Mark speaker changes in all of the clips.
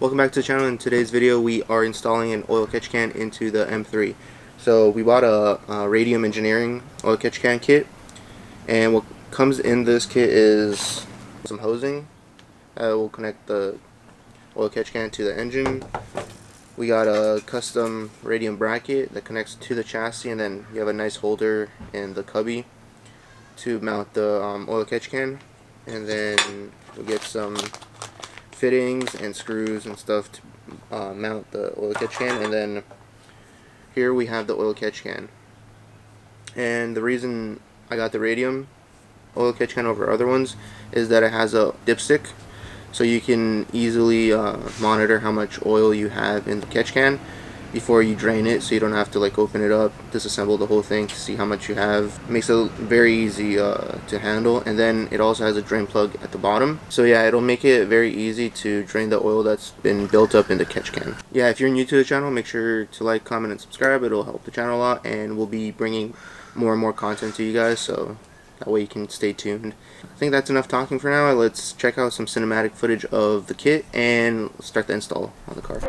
Speaker 1: Welcome back to the channel. In today's video we are installing an oil catch can into the M3. So we bought a Radium engineering oil catch can kit, and what comes in this kit is some hosing that will connect the oil catch can to the engine. We got a custom Radium bracket that connects to the chassis, and then you have a nice holder in the cubby to mount the oil catch can. And then we get some fittings and screws and stuff to mount the oil catch can. And then here we have the oil catch can. And the reason I got the Radium oil catch can over other ones is that it has a dipstick, so you can easily monitor how much oil you have in the catch can before you drain it, so you don't have to like open it up, disassemble the whole thing to see how much you have. It makes it very easy to handle. And then it also has a drain plug at the bottom, so yeah, it'll make it very easy to drain the oil that's been built up in the catch can. Yeah, if you're new to the channel, make sure to like, comment, and subscribe. It'll help the channel a lot, and we'll be bringing more and more content to you guys, so that way you can stay tuned. I think that's enough talking for now. Let's check out some cinematic footage of the kit and start the install on the car.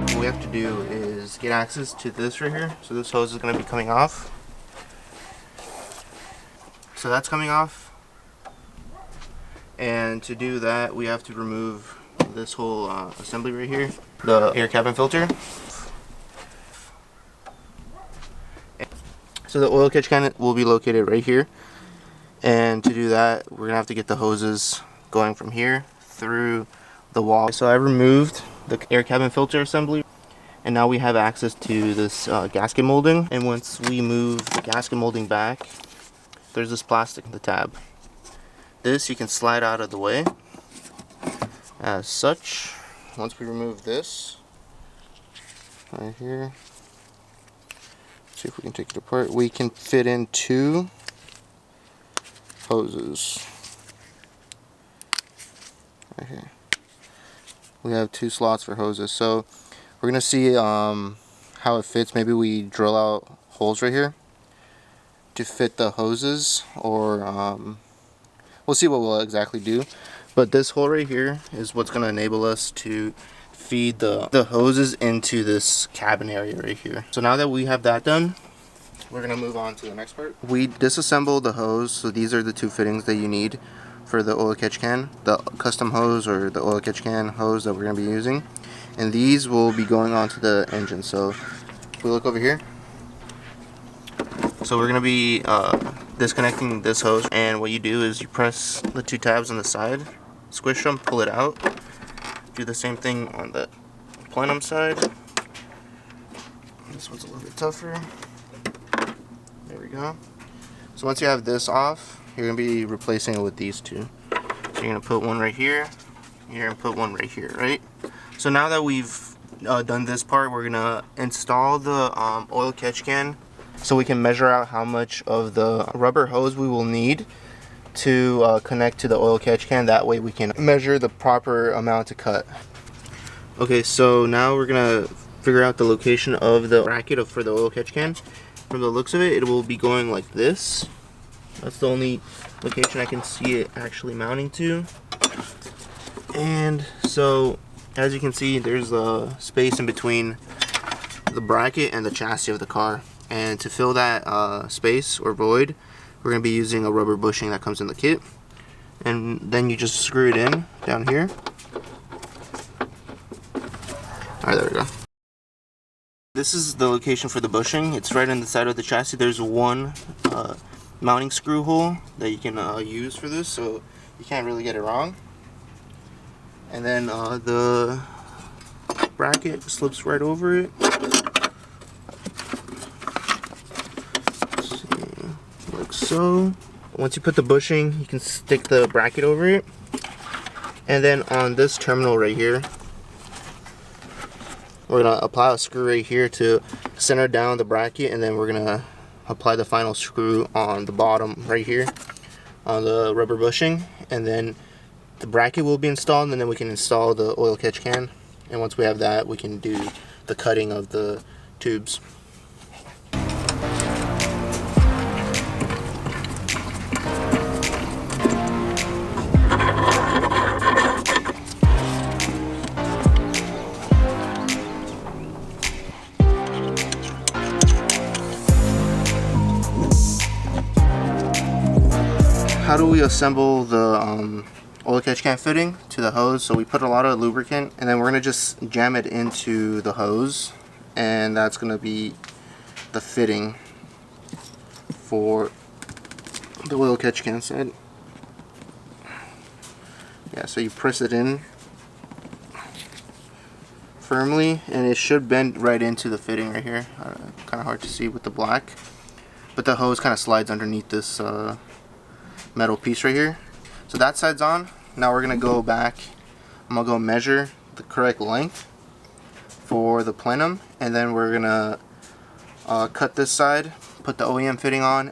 Speaker 1: What we have to do is get access to this right here. So this hose is going to be coming off. So that's coming off. And to do that, we have to remove this whole assembly right here, the air cabin filter. So the oil catch can will be located right here. And to do that, we're going to have to get the hoses going from here through the wall. So I removed the air cabin filter assembly, and now we have access to this gasket molding. And once we move the gasket molding back, there's this plastic, the tab. This you can slide out of the way as such. Once we remove this right here, let's see if we can take it apart. We can fit in two hoses right here. We have two slots for hoses, so we're gonna see how it fits. Maybe we drill out holes right here to fit the hoses, or we'll see what we'll exactly do. But this hole right here is what's going to enable us to feed the hoses into this cabin area right here. So now that we have that done, we're going to move on to the next part. We disassembled the hose, so these are the two fittings that you need for the oil catch can, the custom hose or the oil catch can hose that we're going to be using. And these will be going onto the engine. So if we look over here, so we're going to be disconnecting this hose, and what you do is you press the two tabs on the side, squish them, pull it out. Do the same thing on the plenum side. This one's a little bit tougher. There we go. So once you have this off, you're going to be replacing it with these two. So you're going to put one right here, you're going to put one right here, right? So now that we've done this part, we're going to install the oil catch can, so we can measure out how much of the rubber hose we will need to connect to the oil catch can. That way we can measure the proper amount to cut. Okay, so now we're gonna figure out the location of the bracket for the oil catch can. From the looks of it, it will be going like this. That's the only location I can see it actually mounting to. And so as you can see, there's a space in between the bracket and the chassis of the car. And to fill that space or void, we're going to be using a rubber bushing that comes in the kit. And then you just screw it in down here. Alright, there we go. This is the location for the bushing. It's right on the side of the chassis. There's one mounting screw hole that you can use for this, so you can't really get it wrong. And then the bracket slips right over it. So once you put the bushing, you can stick the bracket over it, and then on this terminal right here, we're gonna apply a screw right here to center down the bracket, and then we're gonna apply the final screw on the bottom right here on the rubber bushing, and then the bracket will be installed, and then we can install the oil catch can. And once we have that, we can do the cutting of the tubes. how do we assemble the oil catch can fitting to the hose? So we put a lot of lubricant and then we're going to just jam it into the hose, and that's going to be the fitting for the oil catch can side. Yeah, so you press it in firmly and it should bend right into the fitting right here. Kind of hard to see with the black, but the hose kind of slides underneath this metal piece right here. So that side's on. Now we're gonna go back. I'm gonna go measure the correct length for the plenum, and then we're gonna cut this side, put the OEM fitting on.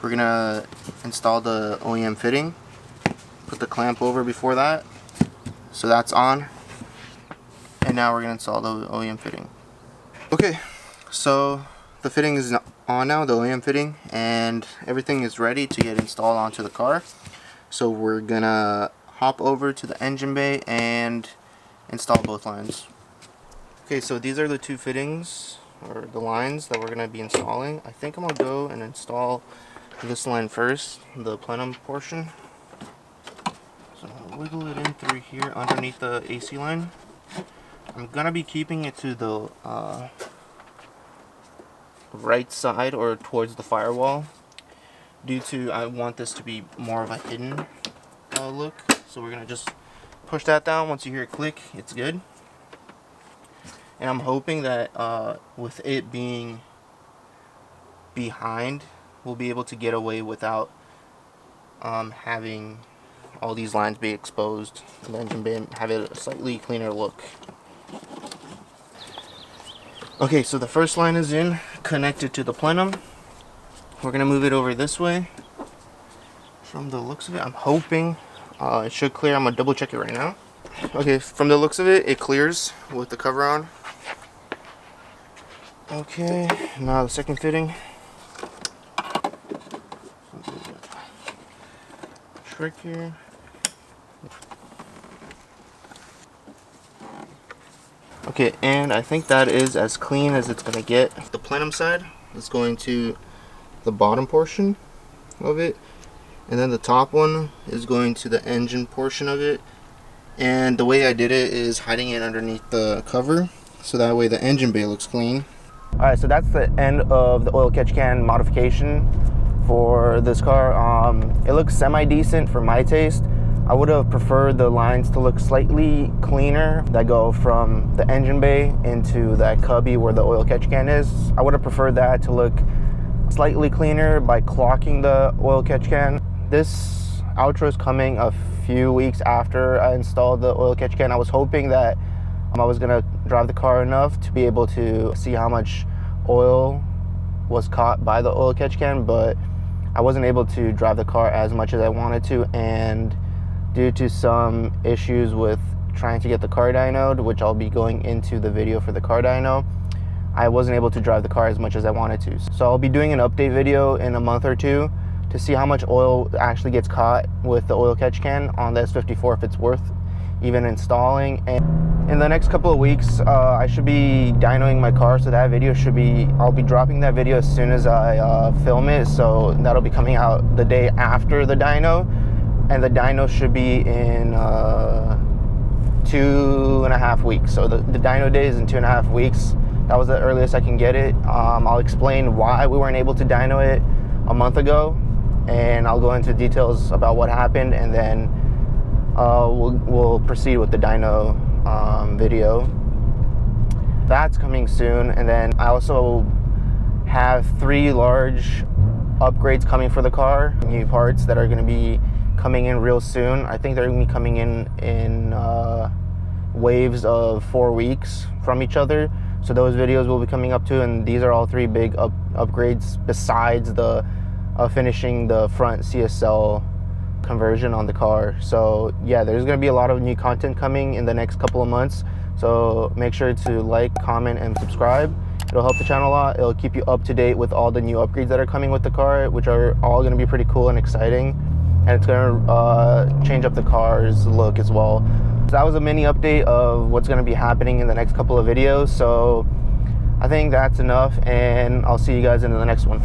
Speaker 1: We're gonna install the OEM fitting, put the clamp over before that, so that's on, and now we're gonna install the OEM fitting. Okay, so the fitting is on now, the OEM fitting, and everything is ready to get installed onto the car. So we're gonna hop over to the engine bay and install both lines. Okay, so these are the two fittings, or the lines that we're gonna be installing. I think I'm gonna go and install this line first, the plenum portion. So I'll wiggle it in through here underneath the AC line. I'm gonna be keeping it to the right side or towards the firewall, due to I want this to be more of a hidden look. So we're gonna just push that down. Once you hear it click, it's good. And I'm hoping that with it being behind, we'll be able to get away without having all these lines be exposed in the engine bay and have it a slightly cleaner look. Okay, so the first line is in, connected to the plenum. We're gonna move it over this way. From the looks of it, I'm hoping it should clear. I'm gonna double check it right now. Okay, from the looks of it, it clears with the cover on. Okay, now the second fitting. Trick here. Okay, and I think that is as clean as it's gonna get. The plenum side is going to the bottom portion of it, and then the top one is going to the engine portion of it. And the way I did it is hiding it underneath the cover, so that way the engine bay looks clean. Alright, so that's the end of the oil catch can modification for this car. It looks semi-decent for my taste. I would have preferred the lines to look slightly cleaner that go from the engine bay into that cubby where the oil catch can is. I would have preferred that to look slightly cleaner by clocking the oil catch can. This outro is coming a few weeks after I installed the oil catch can. I was hoping that I was gonna drive the car enough to be able to see how much oil was caught by the oil catch can, but I wasn't able to drive the car as much as I wanted to, and due to some issues with trying to get the car dynoed, which I'll be going into the video for the car dyno, I wasn't able to drive the car as much as I wanted to. So I'll be doing an update video in a month or two to see how much oil actually gets caught with the oil catch can on the S54, if it's worth even installing. And in the next couple of weeks, I should be dynoing my car, so that video should be, I'll be dropping that video as soon as I film it, so that'll be coming out the day after the dyno, and the dyno should be in 2.5 weeks. So the dyno day is in 2.5 weeks. That was the earliest I can get it. I'll explain why we weren't able to dyno it a month ago, and I'll go into details about what happened, and then we'll proceed with the dyno video. That's coming soon. And then I also have 3 large upgrades coming for the car, new parts that are going to be coming in real soon. I think they're going to be coming in waves of 4 weeks from each other, so those videos will be coming up too. And these are all 3 big upgrades besides the finishing the front CSL conversion on the car. So yeah, there's going to be a lot of new content coming in the next couple of months, so make sure to like, comment, and subscribe. It'll help the channel a lot. It'll keep you up to date with all the new upgrades that are coming with the car, which are all going to be pretty cool and exciting. and it's going to change up the car's look as well. So that was a mini update of what's going to be happening in the next couple of videos. So I think that's enough, and I'll see you guys in the next one.